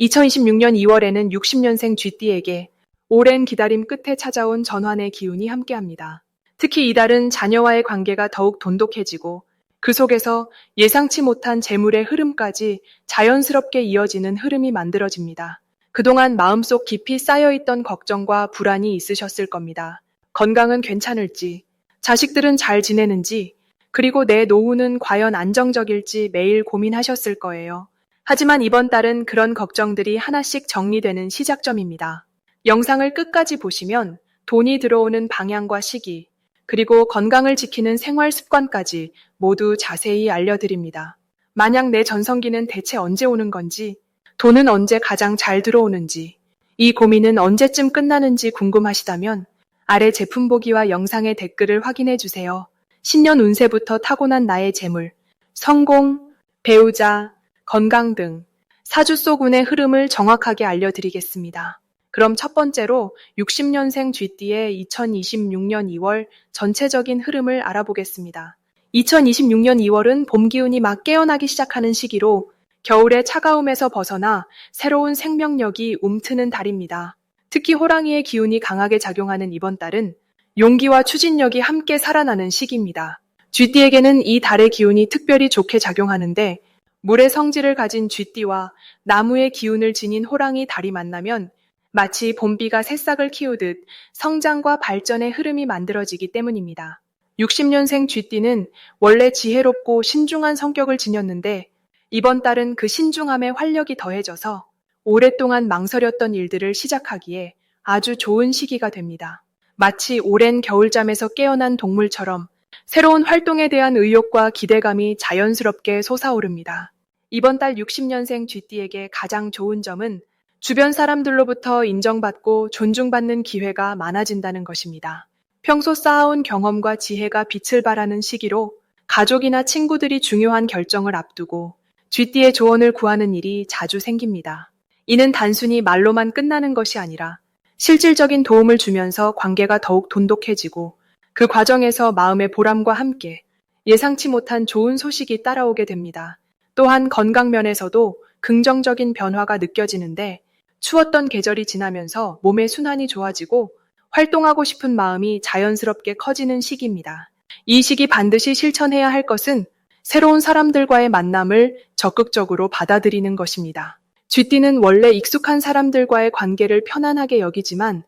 2026년 2월에는 60년생 쥐띠에게 오랜 기다림 끝에 찾아온 전환의 기운이 함께합니다. 특히 이달은 자녀와의 관계가 더욱 돈독해지고 그 속에서 예상치 못한 재물의 흐름까지 자연스럽게 이어지는 흐름이 만들어집니다. 그동안 마음속 깊이 쌓여있던 걱정과 불안이 있으셨을 겁니다. 건강은 괜찮을지, 자식들은 잘 지내는지, 그리고 내 노후는 과연 안정적일지 매일 고민하셨을 거예요. 하지만 이번 달은 그런 걱정들이 하나씩 정리되는 시작점입니다. 영상을 끝까지 보시면 돈이 들어오는 방향과 시기, 그리고 건강을 지키는 생활 습관까지 모두 자세히 알려드립니다. 만약 내 전성기는 대체 언제 오는 건지, 돈은 언제 가장 잘 들어오는지, 이 고민은 언제쯤 끝나는지 궁금하시다면 아래 제품 보기와 영상의 댓글을 확인해 주세요. 신년 운세부터 타고난 나의 재물, 성공, 배우자, 건강 등 사주 속 운의 흐름을 정확하게 알려드리겠습니다. 그럼 첫 번째로 60년생 쥐띠의 2026년 2월 전체적인 흐름을 알아보겠습니다. 2026년 2월은 봄 기운이 막 깨어나기 시작하는 시기로 겨울의 차가움에서 벗어나 새로운 생명력이 움트는 달입니다. 특히 호랑이의 기운이 강하게 작용하는 이번 달은 용기와 추진력이 함께 살아나는 시기입니다. 쥐띠에게는 이 달의 기운이 특별히 좋게 작용하는데 물의 성질을 가진 쥐띠와 나무의 기운을 지닌 호랑이 달이 만나면 마치 봄비가 새싹을 키우듯 성장과 발전의 흐름이 만들어지기 때문입니다. 60년생 쥐띠는 원래 지혜롭고 신중한 성격을 지녔는데 이번 달은 그 신중함에 활력이 더해져서 오랫동안 망설였던 일들을 시작하기에 아주 좋은 시기가 됩니다. 마치 오랜 겨울잠에서 깨어난 동물처럼 새로운 활동에 대한 의욕과 기대감이 자연스럽게 솟아오릅니다. 이번 달 60년생 쥐띠에게 가장 좋은 점은 주변 사람들로부터 인정받고 존중받는 기회가 많아진다는 것입니다. 평소 쌓아온 경험과 지혜가 빛을 발하는 시기로 가족이나 친구들이 중요한 결정을 앞두고 쥐띠의 조언을 구하는 일이 자주 생깁니다. 이는 단순히 말로만 끝나는 것이 아니라 실질적인 도움을 주면서 관계가 더욱 돈독해지고 그 과정에서 마음의 보람과 함께 예상치 못한 좋은 소식이 따라오게 됩니다. 또한 건강 면에서도 긍정적인 변화가 느껴지는데 추웠던 계절이 지나면서 몸의 순환이 좋아지고 활동하고 싶은 마음이 자연스럽게 커지는 시기입니다. 이 시기 반드시 실천해야 할 것은 새로운 사람들과의 만남을 적극적으로 받아들이는 것입니다. 쥐띠는 원래 익숙한 사람들과의 관계를 편안하게 여기지만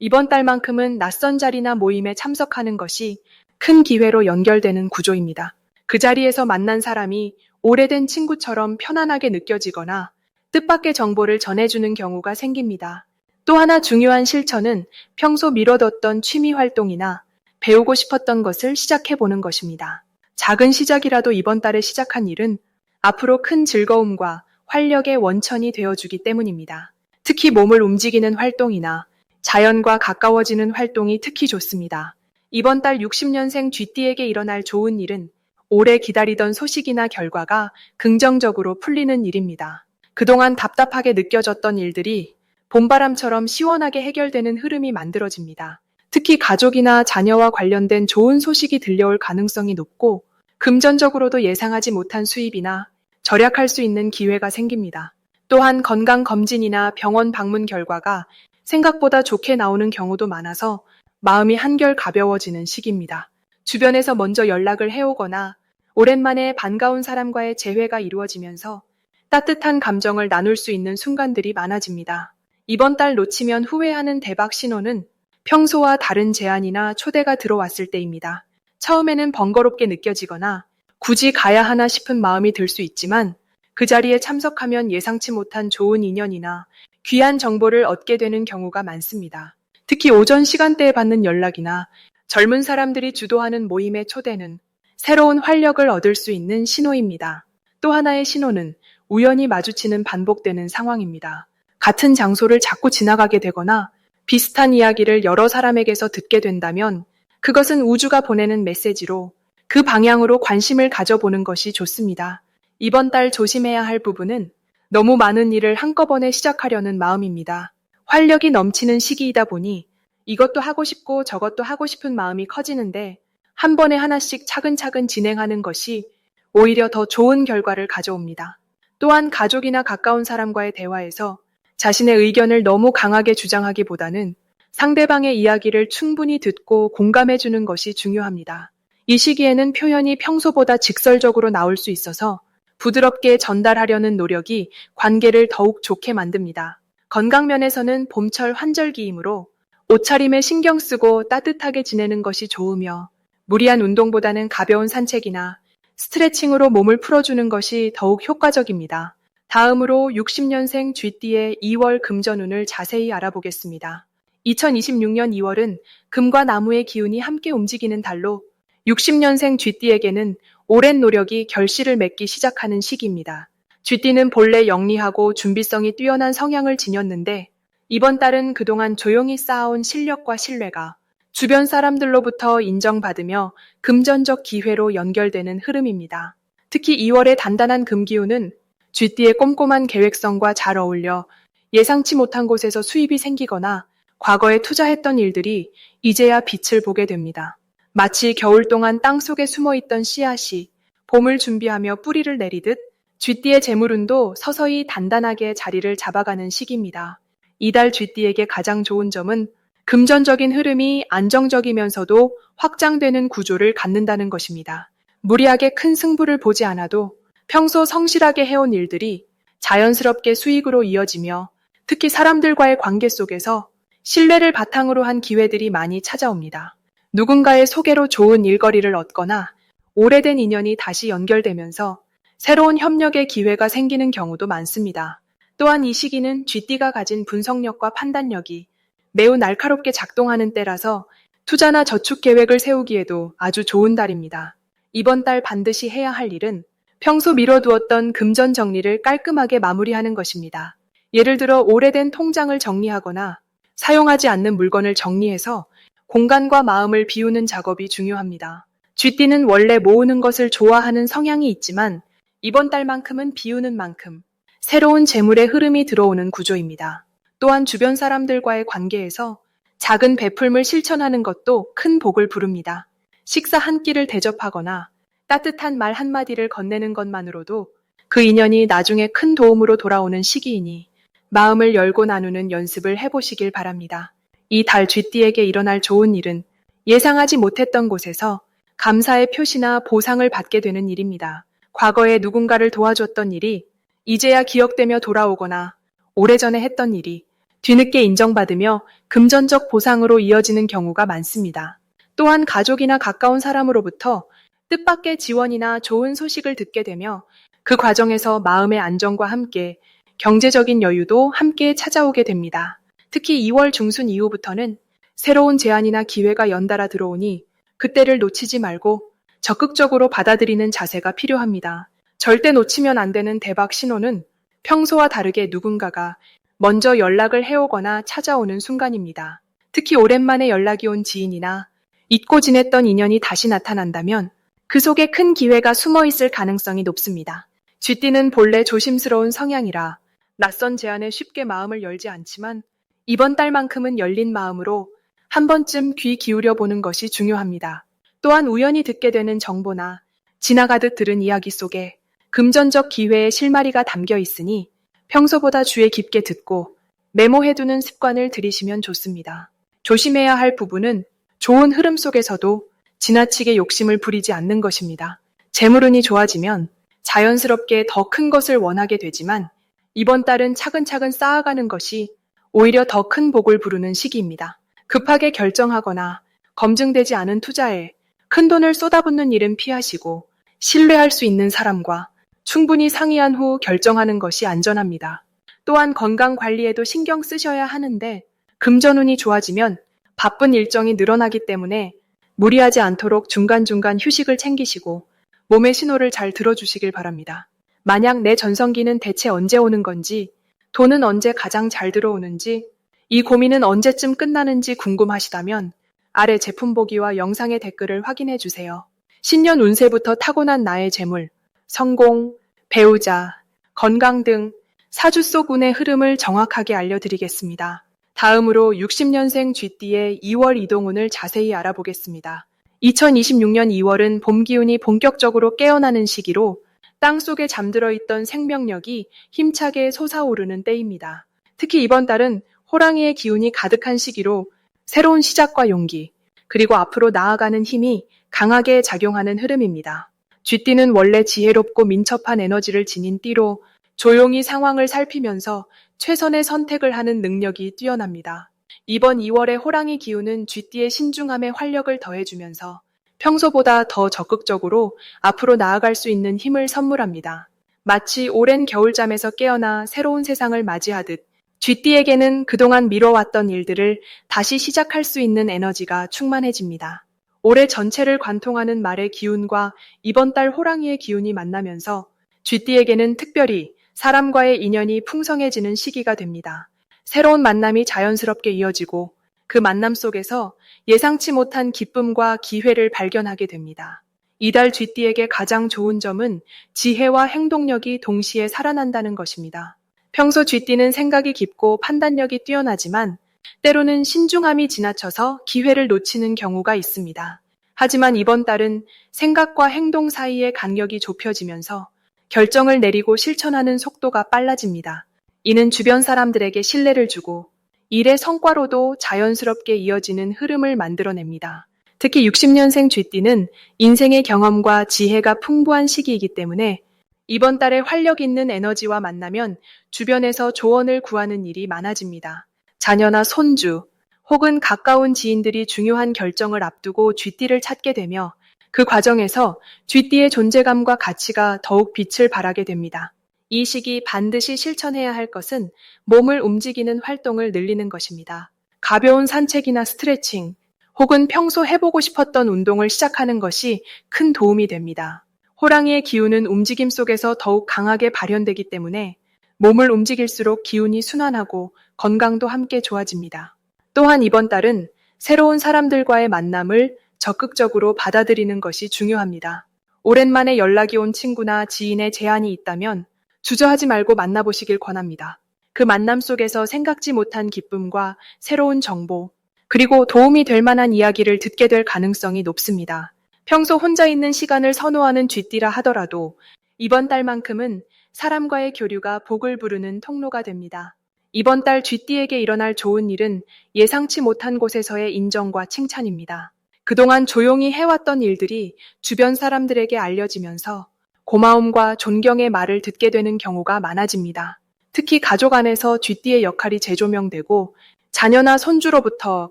이번 달만큼은 낯선 자리나 모임에 참석하는 것이 큰 기회로 연결되는 구조입니다. 그 자리에서 만난 사람이 오래된 친구처럼 편안하게 느껴지거나 뜻밖의 정보를 전해주는 경우가 생깁니다. 또 하나 중요한 실천은 평소 미뤄뒀던 취미 활동이나 배우고 싶었던 것을 시작해보는 것입니다. 작은 시작이라도 이번 달에 시작한 일은 앞으로 큰 즐거움과 활력의 원천이 되어주기 때문입니다. 특히 몸을 움직이는 활동이나 자연과 가까워지는 활동이 특히 좋습니다. 이번 달 60년생 쥐띠에게 일어날 좋은 일은 오래 기다리던 소식이나 결과가 긍정적으로 풀리는 일입니다. 그동안 답답하게 느껴졌던 일들이 봄바람처럼 시원하게 해결되는 흐름이 만들어집니다. 특히 가족이나 자녀와 관련된 좋은 소식이 들려올 가능성이 높고 금전적으로도 예상하지 못한 수입이나 절약할 수 있는 기회가 생깁니다. 또한 건강검진이나 병원 방문 결과가 생각보다 좋게 나오는 경우도 많아서 마음이 한결 가벼워지는 시기입니다. 주변에서 먼저 연락을 해오거나 오랜만에 반가운 사람과의 재회가 이루어지면서 따뜻한 감정을 나눌 수 있는 순간들이 많아집니다. 이번 달 놓치면 후회하는 대박 신호는 평소와 다른 제안이나 초대가 들어왔을 때입니다. 처음에는 번거롭게 느껴지거나 굳이 가야 하나 싶은 마음이 들 수 있지만 그 자리에 참석하면 예상치 못한 좋은 인연이나 귀한 정보를 얻게 되는 경우가 많습니다. 특히 오전 시간대에 받는 연락이나 젊은 사람들이 주도하는 모임의 초대는 새로운 활력을 얻을 수 있는 신호입니다. 또 하나의 신호는 우연히 마주치는 반복되는 상황입니다. 같은 장소를 자꾸 지나가게 되거나 비슷한 이야기를 여러 사람에게서 듣게 된다면 그것은 우주가 보내는 메시지로 그 방향으로 관심을 가져보는 것이 좋습니다. 이번 달 조심해야 할 부분은 너무 많은 일을 한꺼번에 시작하려는 마음입니다. 활력이 넘치는 시기이다 보니 이것도 하고 싶고 저것도 하고 싶은 마음이 커지는데 한 번에 하나씩 차근차근 진행하는 것이 오히려 더 좋은 결과를 가져옵니다. 또한 가족이나 가까운 사람과의 대화에서 자신의 의견을 너무 강하게 주장하기보다는 상대방의 이야기를 충분히 듣고 공감해주는 것이 중요합니다. 이 시기에는 표현이 평소보다 직설적으로 나올 수 있어서 부드럽게 전달하려는 노력이 관계를 더욱 좋게 만듭니다. 건강 면에서는 봄철 환절기이므로 옷차림에 신경 쓰고 따뜻하게 지내는 것이 좋으며 무리한 운동보다는 가벼운 산책이나 스트레칭으로 몸을 풀어주는 것이 더욱 효과적입니다. 다음으로 60년생 쥐띠의 2월 금전운을 자세히 알아보겠습니다. 2026년 2월은 금과 나무의 기운이 함께 움직이는 달로 60년생 쥐띠에게는 오랜 노력이 결실을 맺기 시작하는 시기입니다. 쥐띠는 본래 영리하고 준비성이 뛰어난 성향을 지녔는데 이번 달은 그동안 조용히 쌓아온 실력과 신뢰가 주변 사람들로부터 인정받으며 금전적 기회로 연결되는 흐름입니다. 특히 2월의 단단한 금기운은 쥐띠의 꼼꼼한 계획성과 잘 어울려 예상치 못한 곳에서 수입이 생기거나 과거에 투자했던 일들이 이제야 빛을 보게 됩니다. 마치 겨울 동안 땅속에 숨어있던 씨앗이 봄을 준비하며 뿌리를 내리듯 쥐띠의 재물운도 서서히 단단하게 자리를 잡아가는 시기입니다. 이달 쥐띠에게 가장 좋은 점은 금전적인 흐름이 안정적이면서도 확장되는 구조를 갖는다는 것입니다. 무리하게 큰 승부를 보지 않아도 평소 성실하게 해온 일들이 자연스럽게 수익으로 이어지며 특히 사람들과의 관계 속에서 신뢰를 바탕으로 한 기회들이 많이 찾아옵니다. 누군가의 소개로 좋은 일거리를 얻거나 오래된 인연이 다시 연결되면서 새로운 협력의 기회가 생기는 경우도 많습니다. 또한 이 시기는 쥐띠가 가진 분석력과 판단력이 매우 날카롭게 작동하는 때라서 투자나 저축 계획을 세우기에도 아주 좋은 달입니다. 이번 달 반드시 해야 할 일은 평소 미뤄두었던 금전 정리를 깔끔하게 마무리하는 것입니다. 예를 들어 오래된 통장을 정리하거나 사용하지 않는 물건을 정리해서 공간과 마음을 비우는 작업이 중요합니다. 쥐띠는 원래 모으는 것을 좋아하는 성향이 있지만 이번 달만큼은 비우는 만큼 새로운 재물의 흐름이 들어오는 구조입니다. 또한 주변 사람들과의 관계에서 작은 베풀물 실천하는 것도 큰 복을 부릅니다. 식사 한 끼를 대접하거나 따뜻한 말 한마디를 건네는 것만으로도 그 인연이 나중에 큰 도움으로 돌아오는 시기이니 마음을 열고 나누는 연습을 해보시길 바랍니다. 이 달 쥐띠에게 일어날 좋은 일은 예상하지 못했던 곳에서 감사의 표시나 보상을 받게 되는 일입니다. 과거에 누군가를 도와줬던 일이 이제야 기억되며 돌아오거나 오래전에 했던 일이 뒤늦게 인정받으며 금전적 보상으로 이어지는 경우가 많습니다. 또한 가족이나 가까운 사람으로부터 뜻밖의 지원이나 좋은 소식을 듣게 되며 그 과정에서 마음의 안정과 함께 경제적인 여유도 함께 찾아오게 됩니다. 특히 2월 중순 이후부터는 새로운 제안이나 기회가 연달아 들어오니 그때를 놓치지 말고 적극적으로 받아들이는 자세가 필요합니다. 절대 놓치면 안 되는 대박 신호는 평소와 다르게 누군가가 먼저 연락을 해오거나 찾아오는 순간입니다. 특히 오랜만에 연락이 온 지인이나 잊고 지냈던 인연이 다시 나타난다면 그 속에 큰 기회가 숨어 있을 가능성이 높습니다. 쥐띠는 본래 조심스러운 성향이라 낯선 제안에 쉽게 마음을 열지 않지만 이번 달만큼은 열린 마음으로 한 번쯤 귀 기울여 보는 것이 중요합니다. 또한 우연히 듣게 되는 정보나 지나가듯 들은 이야기 속에 금전적 기회의 실마리가 담겨 있으니 평소보다 주의 깊게 듣고 메모해두는 습관을 들이시면 좋습니다. 조심해야 할 부분은 좋은 흐름 속에서도 지나치게 욕심을 부리지 않는 것입니다. 재물운이 좋아지면 자연스럽게 더 큰 것을 원하게 되지만 이번 달은 차근차근 쌓아가는 것이 오히려 더 큰 복을 부르는 시기입니다. 급하게 결정하거나 검증되지 않은 투자에 큰 돈을 쏟아붓는 일은 피하시고 신뢰할 수 있는 사람과 충분히 상의한 후 결정하는 것이 안전합니다. 또한 건강 관리에도 신경 쓰셔야 하는데 금전운이 좋아지면 바쁜 일정이 늘어나기 때문에 무리하지 않도록 중간중간 휴식을 챙기시고 몸의 신호를 잘 들어주시길 바랍니다. 만약 내 전성기는 대체 언제 오는 건지, 돈은 언제 가장 잘 들어오는지, 이 고민은 언제쯤 끝나는지 궁금하시다면 아래 제품 보기와 영상의 댓글을 확인해 주세요. 신년 운세부터 타고난 나의 재물, 성공, 배우자, 건강 등 사주 속 운의 흐름을 정확하게 알려드리겠습니다. 다음으로 60년생 쥐띠의 2월 이동운을 자세히 알아보겠습니다. 2026년 2월은 봄 기운이 본격적으로 깨어나는 시기로 땅속에 잠들어 있던 생명력이 힘차게 솟아오르는 때입니다. 특히 이번 달은 호랑이의 기운이 가득한 시기로 새로운 시작과 용기, 그리고 앞으로 나아가는 힘이 강하게 작용하는 흐름입니다. 쥐띠는 원래 지혜롭고 민첩한 에너지를 지닌 띠로 조용히 상황을 살피면서 최선의 선택을 하는 능력이 뛰어납니다. 이번 2월의 호랑이 기운은 쥐띠의 신중함에 활력을 더해주면서 평소보다 더 적극적으로 앞으로 나아갈 수 있는 힘을 선물합니다. 마치 오랜 겨울잠에서 깨어나 새로운 세상을 맞이하듯 쥐띠에게는 그동안 미뤄왔던 일들을 다시 시작할 수 있는 에너지가 충만해집니다. 올해 전체를 관통하는 말의 기운과 이번 달 호랑이의 기운이 만나면서 쥐띠에게는 특별히 사람과의 인연이 풍성해지는 시기가 됩니다. 새로운 만남이 자연스럽게 이어지고 그 만남 속에서 예상치 못한 기쁨과 기회를 발견하게 됩니다. 이달 쥐띠에게 가장 좋은 점은 지혜와 행동력이 동시에 살아난다는 것입니다. 평소 쥐띠는 생각이 깊고 판단력이 뛰어나지만 때로는 신중함이 지나쳐서 기회를 놓치는 경우가 있습니다. 하지만 이번 달은 생각과 행동 사이의 간격이 좁혀지면서 결정을 내리고 실천하는 속도가 빨라집니다. 이는 주변 사람들에게 신뢰를 주고 일의 성과로도 자연스럽게 이어지는 흐름을 만들어냅니다. 특히 60년생 쥐띠는 인생의 경험과 지혜가 풍부한 시기이기 때문에 이번 달에 활력 있는 에너지와 만나면 주변에서 조언을 구하는 일이 많아집니다. 자녀나 손주 혹은 가까운 지인들이 중요한 결정을 앞두고 쥐띠를 찾게 되며 그 과정에서 쥐띠의 존재감과 가치가 더욱 빛을 발하게 됩니다. 이 시기 반드시 실천해야 할 것은 몸을 움직이는 활동을 늘리는 것입니다. 가벼운 산책이나 스트레칭 혹은 평소 해보고 싶었던 운동을 시작하는 것이 큰 도움이 됩니다. 호랑이의 기운은 움직임 속에서 더욱 강하게 발현되기 때문에 몸을 움직일수록 기운이 순환하고 건강도 함께 좋아집니다. 또한 이번 달은 새로운 사람들과의 만남을 적극적으로 받아들이는 것이 중요합니다. 오랜만에 연락이 온 친구나 지인의 제안이 있다면 주저하지 말고 만나보시길 권합니다. 그 만남 속에서 생각지 못한 기쁨과 새로운 정보, 그리고 도움이 될 만한 이야기를 듣게 될 가능성이 높습니다. 평소 혼자 있는 시간을 선호하는 쥐띠라 하더라도 이번 달만큼은 사람과의 교류가 복을 부르는 통로가 됩니다. 이번 달 쥐띠에게 일어날 좋은 일은 예상치 못한 곳에서의 인정과 칭찬입니다. 그동안 조용히 해왔던 일들이 주변 사람들에게 알려지면서 고마움과 존경의 말을 듣게 되는 경우가 많아집니다. 특히 가족 안에서 쥐띠의 역할이 재조명되고 자녀나 손주로부터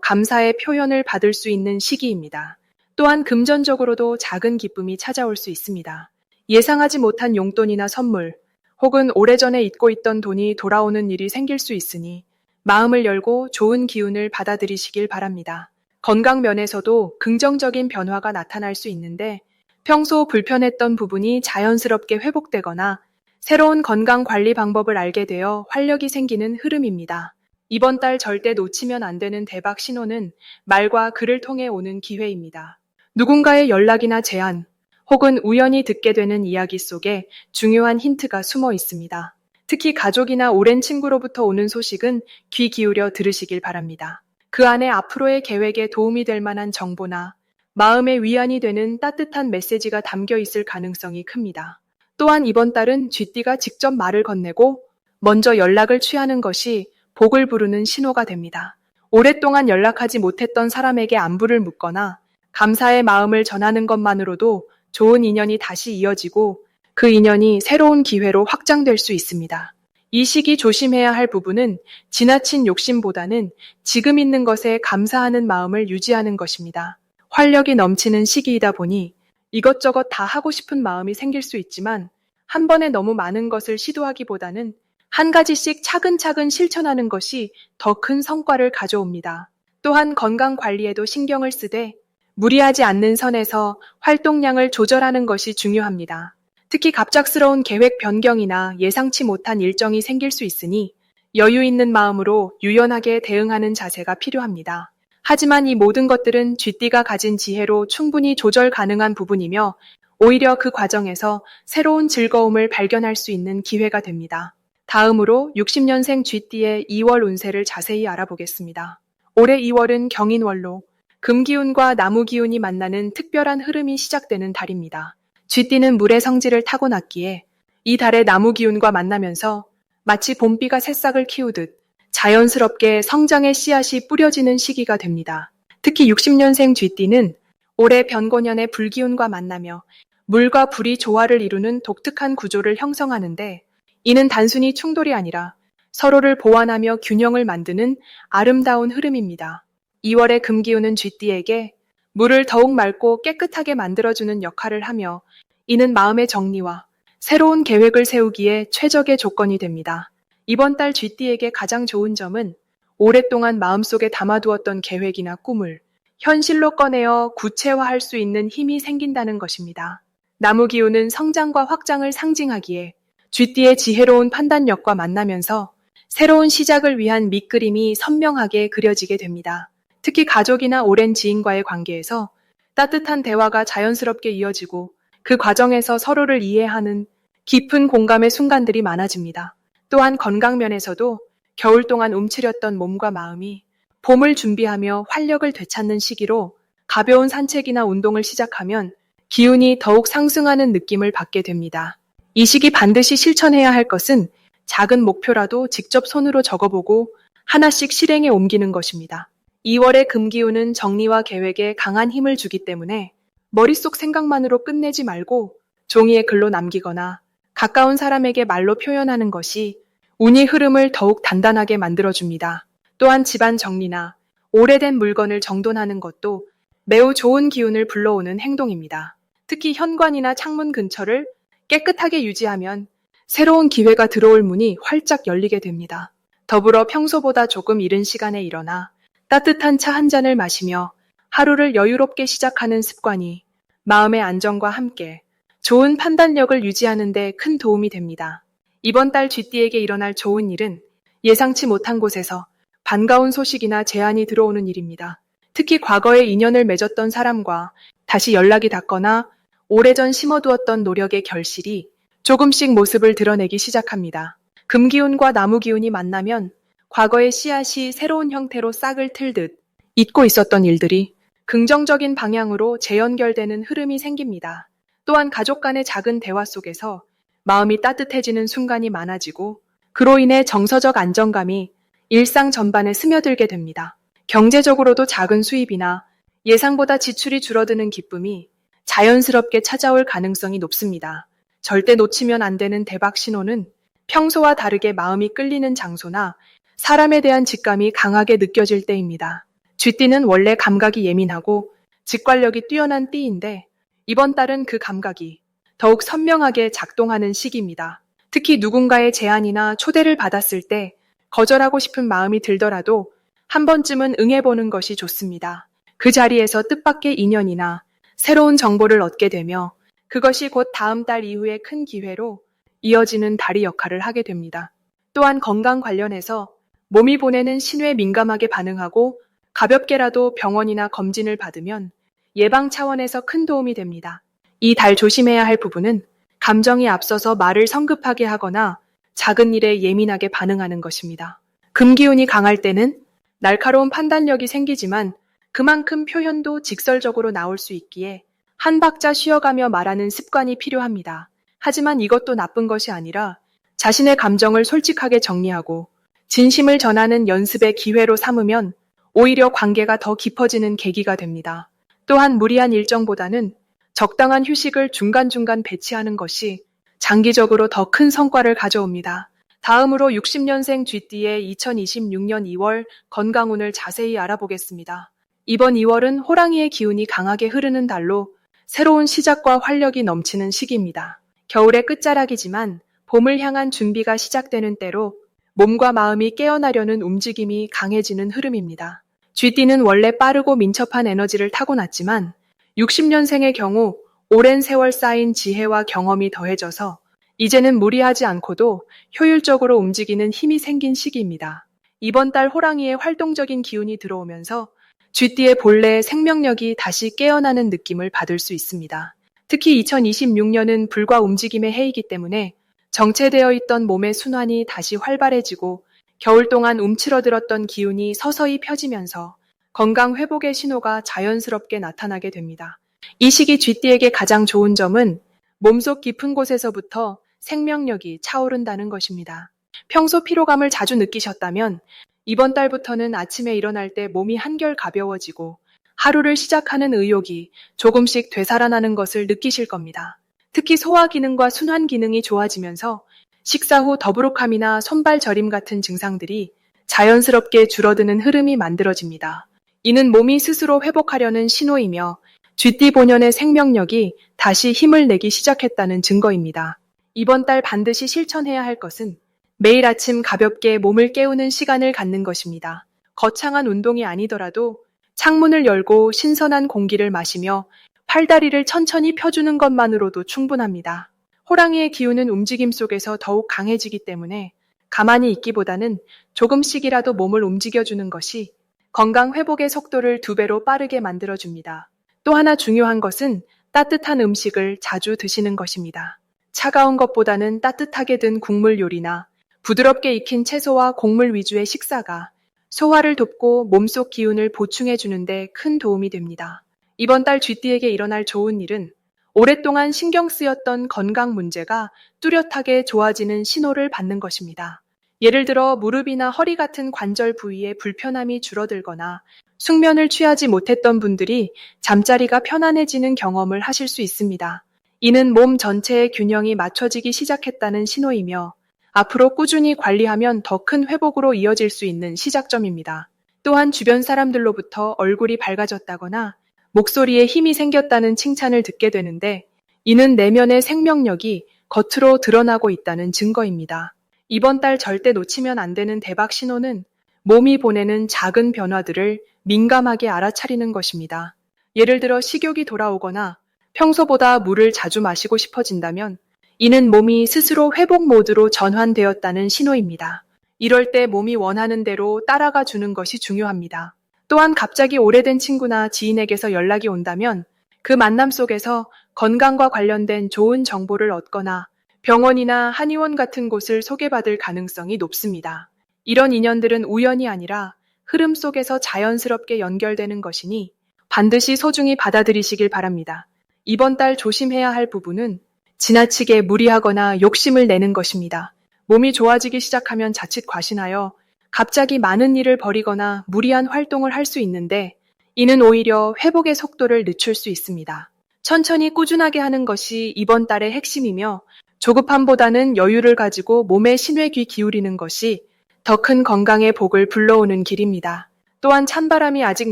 감사의 표현을 받을 수 있는 시기입니다. 또한 금전적으로도 작은 기쁨이 찾아올 수 있습니다. 예상하지 못한 용돈이나 선물, 혹은 오래전에 잊고 있던 돈이 돌아오는 일이 생길 수 있으니 마음을 열고 좋은 기운을 받아들이시길 바랍니다. 건강 면에서도 긍정적인 변화가 나타날 수 있는데 평소 불편했던 부분이 자연스럽게 회복되거나 새로운 건강 관리 방법을 알게 되어 활력이 생기는 흐름입니다. 이번 달 절대 놓치면 안 되는 대박 신호는 말과 글을 통해 오는 기회입니다. 누군가의 연락이나 제안, 혹은 우연히 듣게 되는 이야기 속에 중요한 힌트가 숨어 있습니다. 특히 가족이나 오랜 친구로부터 오는 소식은 귀 기울여 들으시길 바랍니다. 그 안에 앞으로의 계획에 도움이 될 만한 정보나 마음의 위안이 되는 따뜻한 메시지가 담겨 있을 가능성이 큽니다. 또한 이번 달은 쥐띠가 직접 말을 건네고 먼저 연락을 취하는 것이 복을 부르는 신호가 됩니다. 오랫동안 연락하지 못했던 사람에게 안부를 묻거나 감사의 마음을 전하는 것만으로도 좋은 인연이 다시 이어지고 그 인연이 새로운 기회로 확장될 수 있습니다. 이 시기 조심해야 할 부분은 지나친 욕심보다는 지금 있는 것에 감사하는 마음을 유지하는 것입니다. 활력이 넘치는 시기이다 보니 이것저것 다 하고 싶은 마음이 생길 수 있지만 한 번에 너무 많은 것을 시도하기보다는 한 가지씩 차근차근 실천하는 것이 더 큰 성과를 가져옵니다. 또한 건강 관리에도 신경을 쓰되 무리하지 않는 선에서 활동량을 조절하는 것이 중요합니다. 특히 갑작스러운 계획 변경이나 예상치 못한 일정이 생길 수 있으니 여유 있는 마음으로 유연하게 대응하는 자세가 필요합니다. 하지만 이 모든 것들은 쥐띠가 가진 지혜로 충분히 조절 가능한 부분이며 오히려 그 과정에서 새로운 즐거움을 발견할 수 있는 기회가 됩니다. 다음으로 60년생 쥐띠의 2월 운세를 자세히 알아보겠습니다. 올해 2월은 경인월로 금기운과 나무기운이 만나는 특별한 흐름이 시작되는 달입니다. 쥐띠는 물의 성질을 타고났기에 이 달의 나무 기운과 만나면서 마치 봄비가 새싹을 키우듯 자연스럽게 성장의 씨앗이 뿌려지는 시기가 됩니다. 특히 60년생 쥐띠는 올해 변고년의 불기운과 만나며 물과 불이 조화를 이루는 독특한 구조를 형성하는데, 이는 단순히 충돌이 아니라 서로를 보완하며 균형을 만드는 아름다운 흐름입니다. 2월의 금기운은 쥐띠에게 물을 더욱 맑고 깨끗하게 만들어주는 역할을 하며, 이는 마음의 정리와 새로운 계획을 세우기에 최적의 조건이 됩니다. 이번 달 쥐띠에게 가장 좋은 점은 오랫동안 마음속에 담아두었던 계획이나 꿈을 현실로 꺼내어 구체화할 수 있는 힘이 생긴다는 것입니다. 나무 기운은 성장과 확장을 상징하기에 쥐띠의 지혜로운 판단력과 만나면서 새로운 시작을 위한 밑그림이 선명하게 그려지게 됩니다. 특히 가족이나 오랜 지인과의 관계에서 따뜻한 대화가 자연스럽게 이어지고 그 과정에서 서로를 이해하는 깊은 공감의 순간들이 많아집니다. 또한 건강면에서도 겨울 동안 움츠렸던 몸과 마음이 봄을 준비하며 활력을 되찾는 시기로 가벼운 산책이나 운동을 시작하면 기운이 더욱 상승하는 느낌을 받게 됩니다. 이 시기 반드시 실천해야 할 것은 작은 목표라도 직접 손으로 적어보고 하나씩 실행에 옮기는 것입니다. 2월의 금기운은 정리와 계획에 강한 힘을 주기 때문에 머릿속 생각만으로 끝내지 말고 종이에 글로 남기거나 가까운 사람에게 말로 표현하는 것이 운의 흐름을 더욱 단단하게 만들어줍니다. 또한 집안 정리나 오래된 물건을 정돈하는 것도 매우 좋은 기운을 불러오는 행동입니다. 특히 현관이나 창문 근처를 깨끗하게 유지하면 새로운 기회가 들어올 문이 활짝 열리게 됩니다. 더불어 평소보다 조금 이른 시간에 일어나 따뜻한 차 한 잔을 마시며 하루를 여유롭게 시작하는 습관이 마음의 안정과 함께 좋은 판단력을 유지하는 데 큰 도움이 됩니다. 이번 달 쥐띠에게 일어날 좋은 일은 예상치 못한 곳에서 반가운 소식이나 제안이 들어오는 일입니다. 특히 과거에 인연을 맺었던 사람과 다시 연락이 닿거나 오래전 심어두었던 노력의 결실이 조금씩 모습을 드러내기 시작합니다. 금기운과 나무기운이 만나면 과거의 씨앗이 새로운 형태로 싹을 틀듯 잊고 있었던 일들이 긍정적인 방향으로 재연결되는 흐름이 생깁니다. 또한 가족 간의 작은 대화 속에서 마음이 따뜻해지는 순간이 많아지고, 그로 인해 정서적 안정감이 일상 전반에 스며들게 됩니다. 경제적으로도 작은 수입이나 예상보다 지출이 줄어드는 기쁨이 자연스럽게 찾아올 가능성이 높습니다. 절대 놓치면 안 되는 대박 신호는 평소와 다르게 마음이 끌리는 장소나 사람에 대한 직감이 강하게 느껴질 때입니다. 쥐띠는 원래 감각이 예민하고 직관력이 뛰어난 띠인데, 이번 달은 그 감각이 더욱 선명하게 작동하는 시기입니다. 특히 누군가의 제안이나 초대를 받았을 때 거절하고 싶은 마음이 들더라도 한 번쯤은 응해보는 것이 좋습니다. 그 자리에서 뜻밖의 인연이나 새로운 정보를 얻게 되며 그것이 곧 다음 달 이후에 큰 기회로 이어지는 다리 역할을 하게 됩니다. 또한 건강 관련해서 몸이 보내는 신호에 민감하게 반응하고 가볍게라도 병원이나 검진을 받으면 예방 차원에서 큰 도움이 됩니다. 이 달 조심해야 할 부분은 감정이 앞서서 말을 성급하게 하거나 작은 일에 예민하게 반응하는 것입니다. 금기운이 강할 때는 날카로운 판단력이 생기지만 그만큼 표현도 직설적으로 나올 수 있기에 한 박자 쉬어가며 말하는 습관이 필요합니다. 하지만 이것도 나쁜 것이 아니라 자신의 감정을 솔직하게 정리하고 진심을 전하는 연습의 기회로 삼으면 오히려 관계가 더 깊어지는 계기가 됩니다. 또한 무리한 일정보다는 적당한 휴식을 중간중간 배치하는 것이 장기적으로 더 큰 성과를 가져옵니다. 다음으로 60년생 쥐띠의 2026년 2월 건강운을 자세히 알아보겠습니다. 이번 2월은 호랑이의 기운이 강하게 흐르는 달로 새로운 시작과 활력이 넘치는 시기입니다. 겨울의 끝자락이지만 봄을 향한 준비가 시작되는 때로 몸과 마음이 깨어나려는 움직임이 강해지는 흐름입니다. 쥐띠는 원래 빠르고 민첩한 에너지를 타고났지만 60년생의 경우 오랜 세월 쌓인 지혜와 경험이 더해져서 이제는 무리하지 않고도 효율적으로 움직이는 힘이 생긴 시기입니다. 이번 달 호랑이의 활동적인 기운이 들어오면서 쥐띠의 본래의 생명력이 다시 깨어나는 느낌을 받을 수 있습니다. 특히 2026년은 불과 움직임의 해이기 때문에 정체되어 있던 몸의 순환이 다시 활발해지고 겨울 동안 움츠러들었던 기운이 서서히 펴지면서 건강 회복의 신호가 자연스럽게 나타나게 됩니다. 이 시기 쥐띠에게 가장 좋은 점은 몸속 깊은 곳에서부터 생명력이 차오른다는 것입니다. 평소 피로감을 자주 느끼셨다면 이번 달부터는 아침에 일어날 때 몸이 한결 가벼워지고 하루를 시작하는 의욕이 조금씩 되살아나는 것을 느끼실 겁니다. 특히 소화 기능과 순환 기능이 좋아지면서 식사 후 더부룩함이나 손발 저림 같은 증상들이 자연스럽게 줄어드는 흐름이 만들어집니다. 이는 몸이 스스로 회복하려는 신호이며 쥐띠 본연의 생명력이 다시 힘을 내기 시작했다는 증거입니다. 이번 달 반드시 실천해야 할 것은 매일 아침 가볍게 몸을 깨우는 시간을 갖는 것입니다. 거창한 운동이 아니더라도 창문을 열고 신선한 공기를 마시며 팔다리를 천천히 펴주는 것만으로도 충분합니다. 호랑이의 기운은 움직임 속에서 더욱 강해지기 때문에 가만히 있기보다는 조금씩이라도 몸을 움직여주는 것이 건강 회복의 속도를 2배로 빠르게 만들어줍니다. 또 하나 중요한 것은 따뜻한 음식을 자주 드시는 것입니다. 차가운 것보다는 따뜻하게 든 국물 요리나 부드럽게 익힌 채소와 곡물 위주의 식사가 소화를 돕고 몸속 기운을 보충해 주는데 큰 도움이 됩니다. 이번 달 쥐띠에게 일어날 좋은 일은 오랫동안 신경 쓰였던 건강 문제가 뚜렷하게 좋아지는 신호를 받는 것입니다. 예를 들어 무릎이나 허리 같은 관절 부위에 불편함이 줄어들거나 숙면을 취하지 못했던 분들이 잠자리가 편안해지는 경험을 하실 수 있습니다. 이는 몸 전체의 균형이 맞춰지기 시작했다는 신호이며 앞으로 꾸준히 관리하면 더 큰 회복으로 이어질 수 있는 시작점입니다. 또한 주변 사람들로부터 얼굴이 밝아졌다거나 목소리에 힘이 생겼다는 칭찬을 듣게 되는데 이는 내면의 생명력이 겉으로 드러나고 있다는 증거입니다. 이번 달 절대 놓치면 안 되는 대박 신호는 몸이 보내는 작은 변화들을 민감하게 알아차리는 것입니다. 예를 들어 식욕이 돌아오거나 평소보다 물을 자주 마시고 싶어진다면 이는 몸이 스스로 회복 모드로 전환되었다는 신호입니다. 이럴 때 몸이 원하는 대로 따라가 주는 것이 중요합니다. 또한 갑자기 오래된 친구나 지인에게서 연락이 온다면 그 만남 속에서 건강과 관련된 좋은 정보를 얻거나 병원이나 한의원 같은 곳을 소개받을 가능성이 높습니다. 이런 인연들은 우연이 아니라 흐름 속에서 자연스럽게 연결되는 것이니 반드시 소중히 받아들이시길 바랍니다. 이번 달 조심해야 할 부분은 지나치게 무리하거나 욕심을 내는 것입니다. 몸이 좋아지기 시작하면 자칫 과신하여 갑자기 많은 일을 벌이거나 무리한 활동을 할 수 있는데 이는 오히려 회복의 속도를 늦출 수 있습니다. 천천히 꾸준하게 하는 것이 이번 달의 핵심이며 조급함보다는 여유를 가지고 몸에 신뢰 귀 기울이는 것이 더 큰 건강의 복을 불러오는 길입니다. 또한 찬바람이 아직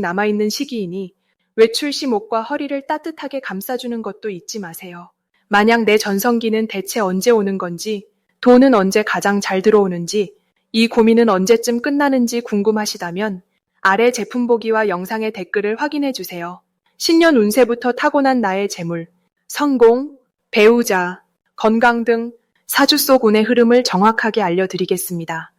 남아있는 시기이니 외출 시 목과 허리를 따뜻하게 감싸주는 것도 잊지 마세요. 만약 내 전성기는 대체 언제 오는 건지, 돈은 언제 가장 잘 들어오는지, 이 고민은 언제쯤 끝나는지 궁금하시다면 아래 제품 보기와 영상의 댓글을 확인해 주세요. 신년 운세부터 타고난 나의 재물, 성공, 배우자, 건강 등 사주 속 운의 흐름을 정확하게 알려드리겠습니다.